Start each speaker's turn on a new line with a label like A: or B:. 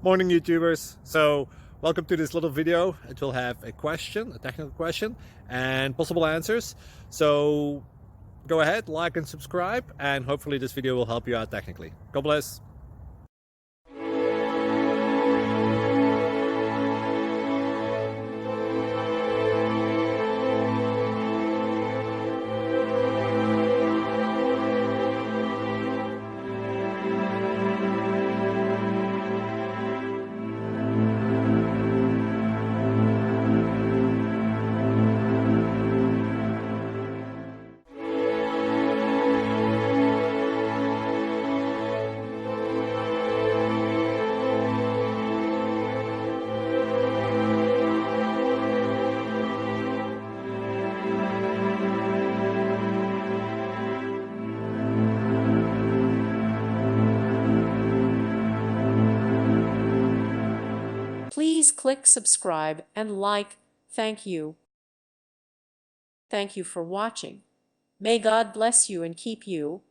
A: Morning, YouTubers. So, welcome to this little video. It will have a question, a technical question, and possible answers. So, go ahead, like and subscribe, and hopefully this video will help you out technically. God bless.
B: Please click subscribe and like. Thank you. Thank you for watching. May God bless you and keep you.